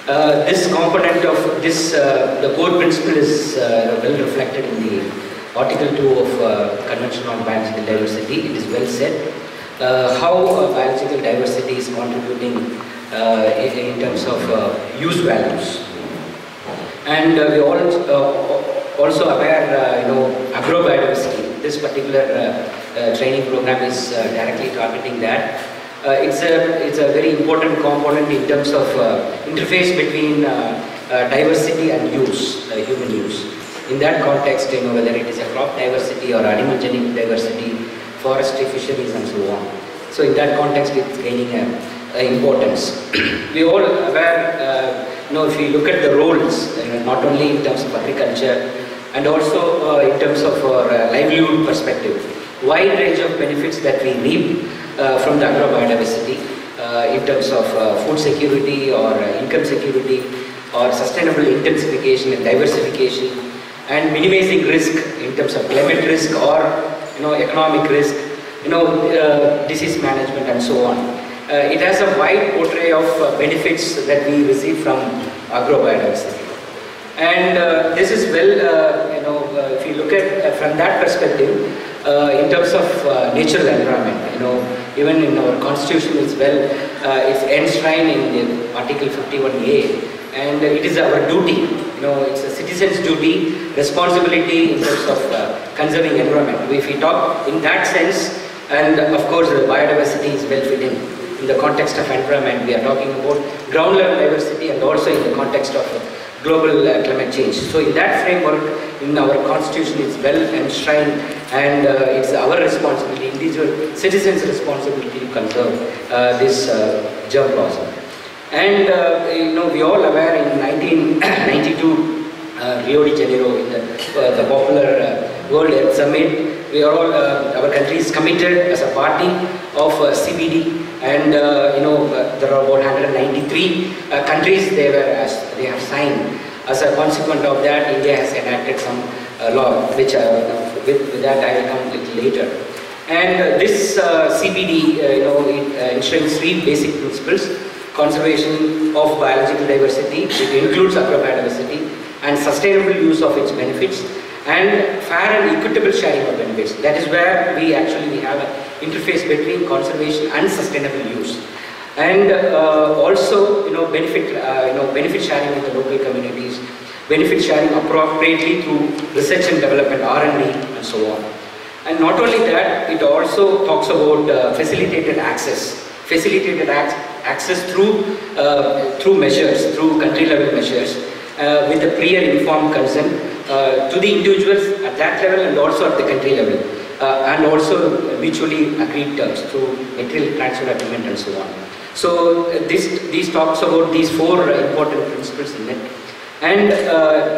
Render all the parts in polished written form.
This component of this, the core principle is well reflected in the Article 2 of Convention on Biological Diversity. It is well said. How biological diversity is contributing in terms of use values. And we all also aware, agrobiodiversity. This particular training program is directly targeting that. It's a very important component in terms of interface between diversity and use, human use. In that context, whether it is a crop diversity or animal genetic diversity, forestry, fisheries, and so on. So in that context, it's gaining importance. We all aware, if you look at the roles, not only in terms of agriculture and also in terms of our livelihood perspective, wide range of benefits that we reap from the agrobiodiversity in terms of food security or income security or sustainable intensification and diversification and minimizing risk in terms of climate risk or economic risk, disease management and so on. It has a wide portray of benefits that we receive from agrobiodiversity. And this is well, if you look at from that perspective, in terms of natural environment, even in our constitution as well, it's enshrined in the Article 51A, and it is our duty, it's a citizen's duty, responsibility in terms of conserving environment. If we talk in that sense, and of course the biodiversity is well fitting in the context of environment. We are talking about ground level diversity and also in the context of global climate change. So in that framework, in our constitution, it's well enshrined, and it's our responsibility, individual citizens' responsibility to conserve this germ plasm. And we all aware in 1992 Rio de Janeiro, in the popular World Health Summit, we are all, our country is committed as a party of CBD, and there are about 193 countries they have signed. As a consequence of that, India has enacted some law, which with that I will come a little later. And this CBD, it enshrines three basic principles: conservation of biological diversity, it includes agrobiodiversity, and sustainable use of its benefits, and fair and equitable sharing of benefits. That is where we actually have an interface between conservation and sustainable use. And also, benefit sharing with the local communities, benefit sharing appropriately through research and development, R&D, and so on. And not only that, it also talks about facilitated access through measures, through country level measures, with the prior informed consent to the individuals at that level and also at the country level, and also mutually agreed terms through material transfer agreement and so on. So these talks about these four important principles in it. And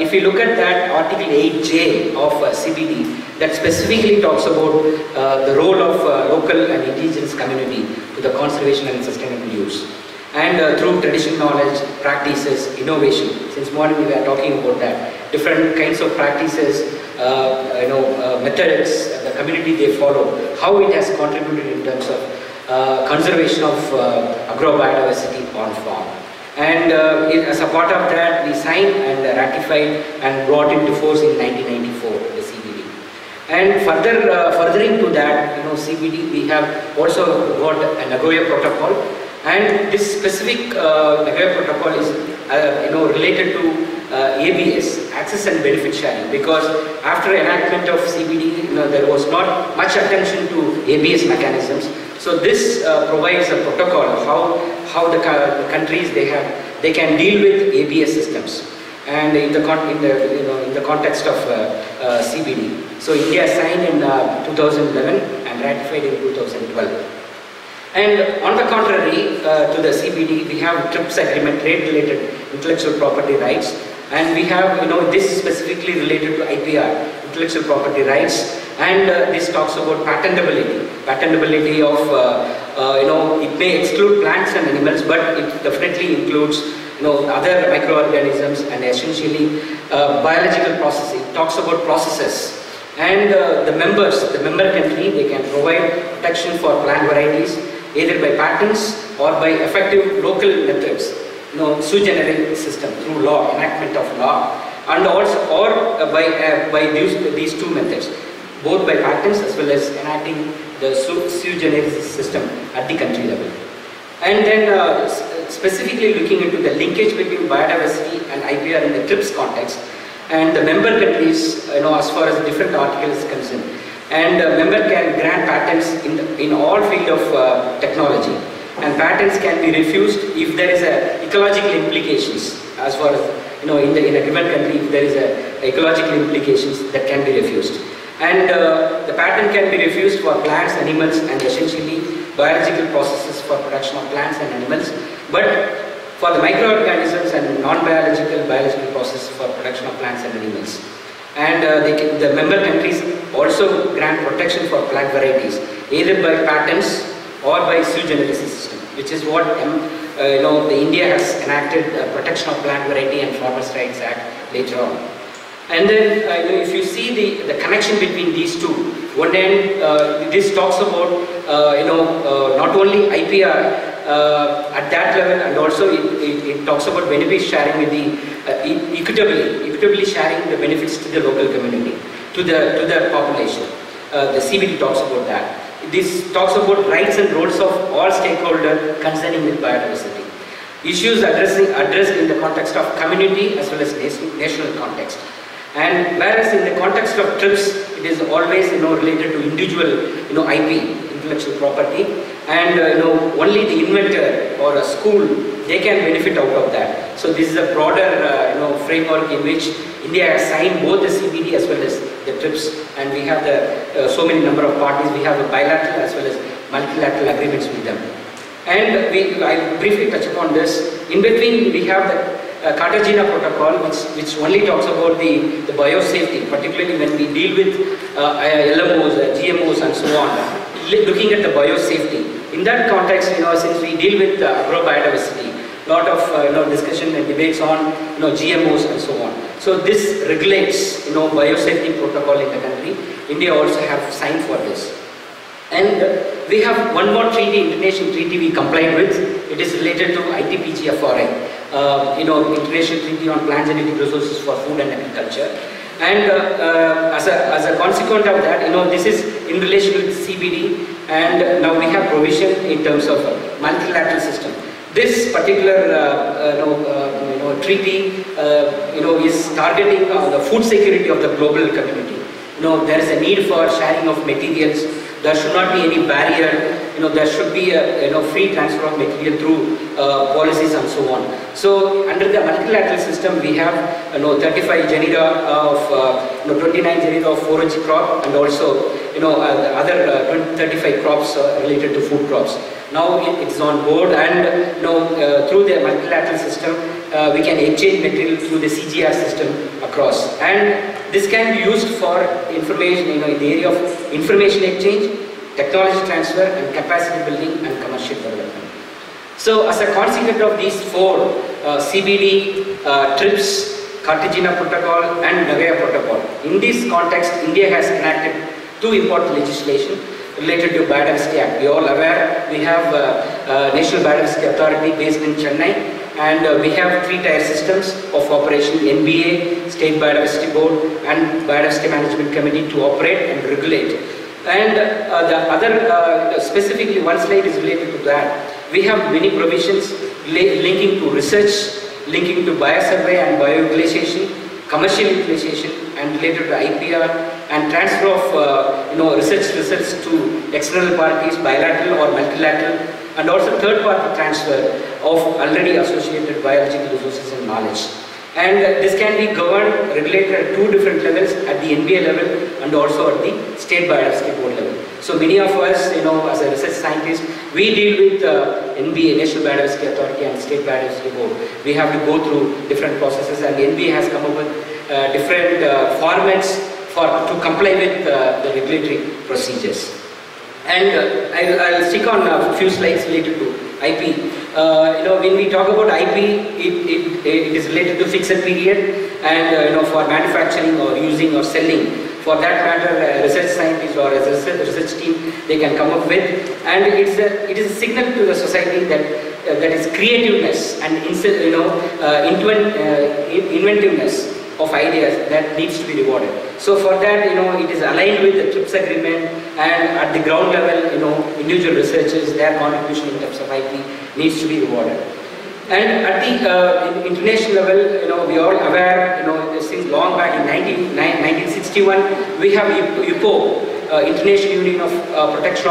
if you look at that Article 8J of CBD, that specifically talks about the role of local and indigenous community to the conservation and sustainable use. And through traditional knowledge, practices, innovation. Since morning we are talking about that, different kinds of practices, methods, the community they follow, how it has contributed in terms of conservation of agrobiodiversity on farm. And as a part of that, we signed and ratified and brought into force in 1994 the CBD. And furthering to that, CBD, we have also got a Nagoya Protocol, and this specific Nagoya Protocol is related to ABS, access and benefit sharing, because after enactment of CBD, there was not much attention to ABS mechanisms. So this provides a protocol how the countries they can deal with ABS systems, and in the context of CBD. So India signed in 2011 and ratified in 2012. And on the contrary to the CBD, we have TRIPS agreement, trade-related intellectual property rights, and we have this specifically related to IPR, intellectual property rights, and this talks about patentability of it may exclude plants and animals, but it definitely includes other microorganisms and essentially biological processing. It talks about processes, and the member country, they can provide protection for plant varieties either by patents or by effective local methods. sui generis system through law, enactment of law, and also by these two methods, both by patents as well as enacting the sui generis system at the country level. And then specifically looking into the linkage between biodiversity and IPR in the TRIPS context, and the member countries, as far as different articles is concerned, and member can grant patents in all field of technology, and patents can be refused if there is a ecological implications, as far as in a given country, if there is a ecological implications that can be refused. And the patent can be refused for plants, animals, and essentially biological processes for production of plants and animals, but for the microorganisms and non-biological biological processes for production of plants and animals. And the member countries also grant protection for plant varieties, either by patents or by sui generis system, which is what the India has enacted Protection of Plant Variety and Farmers' Rights Act later on. And then if you see the connection between these two, one end this talks about not only IPR at that level, and also it talks about benefit sharing with the equitably sharing the benefits to the local community, to the population. The CBD talks about that. This talks about rights and roles of all stakeholders concerning with biodiversity. Issues addressed in the context of community as well as national context. And whereas in the context of TRIPS, it is always related to individual IP, intellectual property, and only the inventor or a school, they can benefit out of that. So this is a broader framework in which India has signed both the CBD as well as the TRIPS, and we have the so many number of parties. We have a bilateral as well as multilateral agreements with them. And I briefly touch upon this. In between, we have the Cartagena Protocol, which only talks about the biosafety, particularly when we deal with LMOs, GMOs, and so on. Looking at the biosafety, in that context, since we deal with agrobiodiversity, lot of discussion and debates on GMOs and so on. So this regulates biosafety protocol in the country. India also have signed for this. And we have one more treaty, international treaty we complied with. It is related to ITPGFRI, International Treaty on Plant Genetic Resources for Food and Agriculture. And as a consequence of that, this is in relation with CBD, and now we have provision in terms of multilateral system. This particular treaty is targeting the food security of the global community. There is a need for sharing of materials. There should not be any barrier. There should be a free transfer of material through policies and so on. So under the multilateral system, we have 35 genera of 29 genera of forage crop, and also the other 35 crops related to food crops. Now it is on board, and through the multilateral system, we can exchange material through the CGR system across, and this can be used for information in the area of information exchange, technology transfer, and capacity building and commercial development. So as a consequence of these four, CBD, TRIPS, Cartagena Protocol, and Nagoya Protocol, in this context, India has enacted two important legislation related to Biodiversity Act. We are all aware we have National Biodiversity Authority based in Chennai, and we have three-tier systems of operation: NBA, State Biodiversity Board, and Biodiversity Management Committee to operate and regulate. And the other, specifically one slide is related to that. We have many provisions linking to research, linking to biosurvey and bioutilization, commercial utilization, and related to IPR, and transfer of research results to external parties, bilateral or multilateral, and also third-party transfer of already associated biological resources and knowledge. And this can be governed, regulated at two different levels, at the NBA level and also at the State Biodiversity Board level. So many of us, as a research scientist, we deal with NBA, National Biodiversity Authority, and State Biodiversity Board. We have to go through different processes, and the NBA has come up with different formats to comply with the regulatory procedures. And I'll stick on a few slides related to IP. When we talk about IP, it is related to fixed period, and for manufacturing or using or selling. For that matter, a research scientist or a research team, they can come up with, and it is a signal to the society that that is creativeness and inventiveness of ideas that needs to be rewarded. So for that, it is aligned with the TRIPS agreement, and at the ground level, individual researchers, their contribution in terms of IP needs to be rewarded. And at the international level, we are all aware, since long back in 1961, we have UPO, International Union of Protection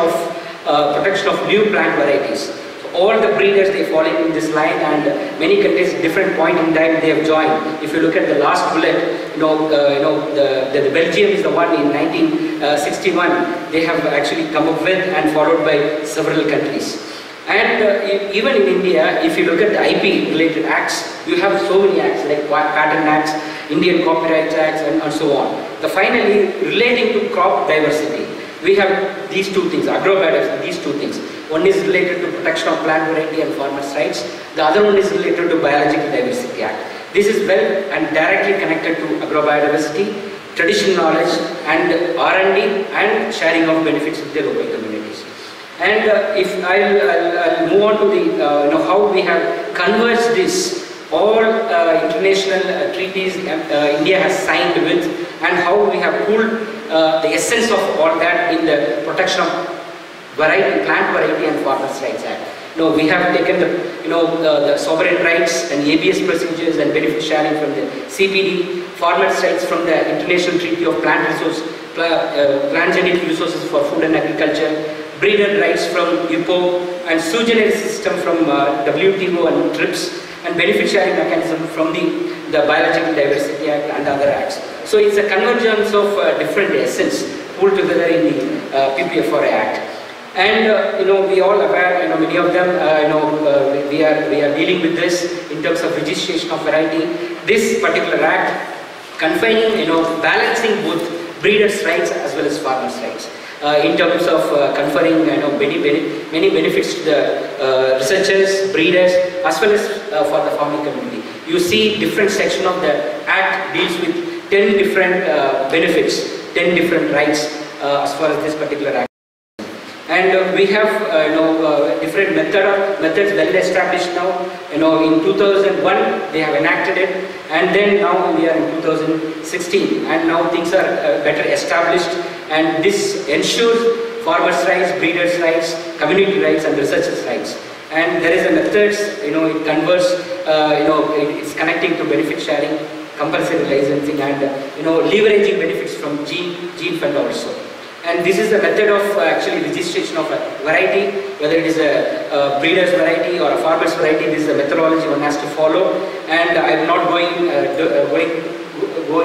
of New Plant Varieties. All the breeders, they fall in this line, and many countries, different point in time, they have joined. If you look at the last bullet, the Belgium is the one in 1961. They have actually come up with and followed by several countries. And even in India, if you look at the IP related acts, you have so many acts like Patent Acts, Indian Copyright Acts, and so on. Finally, relating to crop diversity, we have these two things, agrobiodiversity, these two things. One is related to protection of plant variety and farmers' rights. The other one is related to Biological Diversity Act. This is well and directly connected to agrobiodiversity, traditional knowledge, and R&D, and sharing of benefits with the local communities. And if I'll move on to the how we have converged this all international treaties India has signed with, and how we have pulled the essence of all that in the protection of plant variety and farmers' rights act. We have taken the sovereign rights and ABS procedures and benefit sharing from the CPD, farmers' rights from the International Treaty of Plant Genetic Resources for Food and Agriculture, breeder rights from UPO, and sui generis system from WTO and TRIPS, and benefit sharing mechanism from the Biological Diversity Act and other acts. So it's a convergence of different essence pulled together in the PPFRA Act. And we all aware, many of them, we are dealing with this in terms of registration of variety. This particular act confining, balancing both breeders' rights as well as farmers' rights. In terms of conferring many benefits to the researchers, breeders, as well as for the farming community. You see different section of the act deals with 10 different benefits, 10 different rights as far as this particular act. And we have different methods well established now. In 2001 they have enacted it, and then now we are in 2016, and now things are better established, and this ensures farmers' rights, breeders' rights, community rights, and researchers' rights. And there is a methods, it converts, it's connecting to benefit sharing, compulsory licensing, and leveraging benefits from gene fund also. And this is the method of actually registration of a variety, whether it is a breeder's variety or a farmer's variety. This is the methodology one has to follow, and I am not going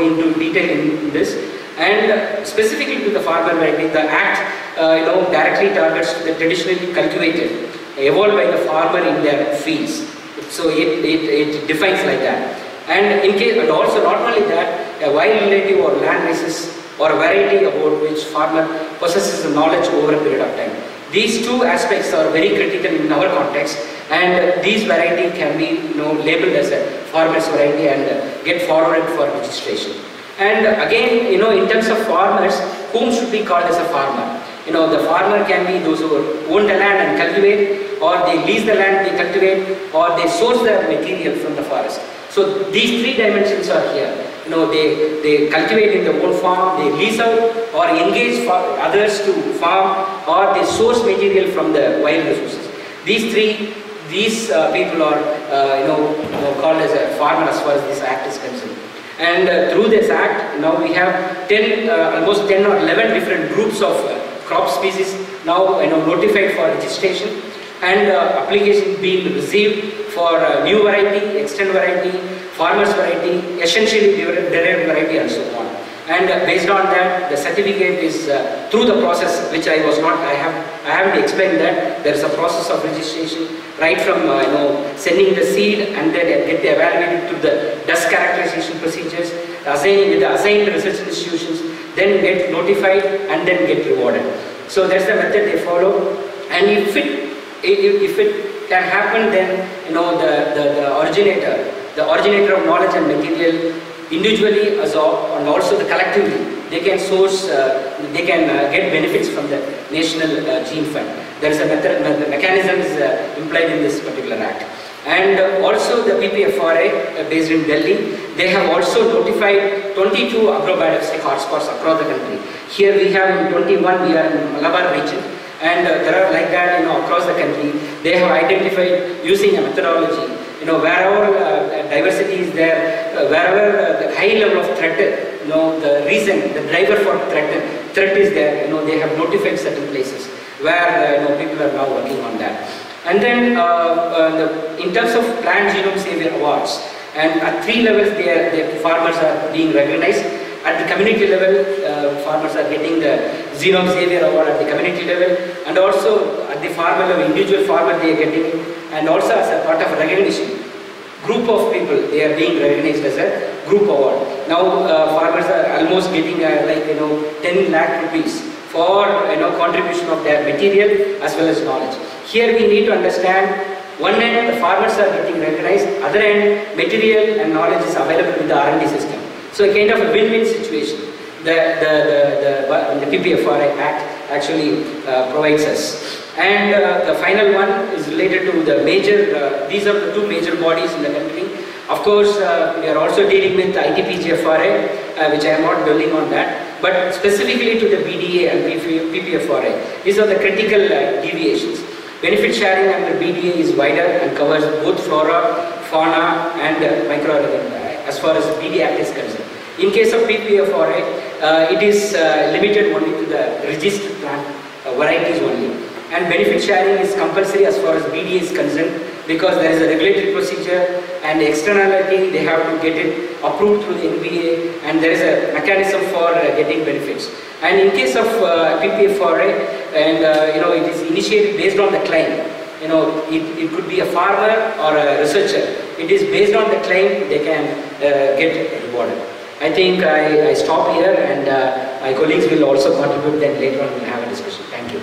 into detail in this. And specifically to the farmer variety, the Act directly targets the traditionally cultivated, evolved by the farmer in their fields. So it defines like that. And in case, and also not only that, a wild relative or land races or a variety about which farmer possesses the knowledge over a period of time. These two aspects are very critical in our context, and these variety can be labeled as a farmer's variety and get forwarded for registration. And again, in terms of farmers, whom should be called as a farmer? The farmer can be those who own the land and cultivate, or they lease the land, they cultivate, or they source the material from the forest. So these three dimensions are here. They cultivate in their own farm, they lease out or engage for others to farm, or they source material from the wild resources. These people are called as a farmer as far as this act is concerned. And through this act, now we have almost 10 or 11 different groups of crop species now notified for registration, and applications being received for new variety, extend variety, farmer's variety, essentially derived variety, and so on. And based on that, the certificate is through the process, which I haven't explained that there is a process of registration right from sending the seed and then get evaluated through the dust characterization procedures, assigning with the assigned research institutions, then get notified and then get rewarded. So that's the method they follow. And if it can happen, then the originator of knowledge and material individually and also the collectively, they can source, they can get benefits from the National Gene Fund. There is a mechanism is implied in this particular act. And also the PPFRA based in Delhi, they have also notified 22 agrobiodiversity hotspots across the country. Here we have in 21, we are in Malabar region, and there are like that, across the country. They have identified using a methodology, wherever diversity is there, wherever the high level of threat, the reason, the driver for threat is there, they have notified certain places where people are now working on that. And then in terms of plant genome savior awards, and at 3 levels the farmers are being recognized. At the community level, farmers are getting the genome savior award at the community level, and also at the farmer level, individual farmer they are getting it, and also as a part of recognition. Group of people, they are being recognized as a group award. Now farmers are almost getting 10 lakh rupees for contribution of their material as well as knowledge. Here we need to understand, one end the farmers are getting recognized, other end material and knowledge is available with the R&D system. So a kind of a win-win situation the PPFRA Act actually provides us. And the final one is related to the major, these are the 2 major bodies in the country. Of course, we are also dealing with ITPGFRA, which I am not dwelling on that, but specifically to the BDA and PPFRA. These are the critical deviations. Benefit sharing under BDA is wider and covers both flora, fauna and microorganisms as far as BDA Act is concerned. In case of PPFRA, it is limited only to the registered plant varieties only. And benefit sharing is compulsory as far as BDA is concerned, because there is a regulatory procedure and externality, they have to get it approved through the NBA, and there is a mechanism for getting benefits. And in case of PPFRA, and it is initiated based on the claim. It could be a farmer or a researcher. It is based on the claim they can get rewarded. I think I stop here, and my colleagues will also contribute, then later on we'll have a discussion. Thank you.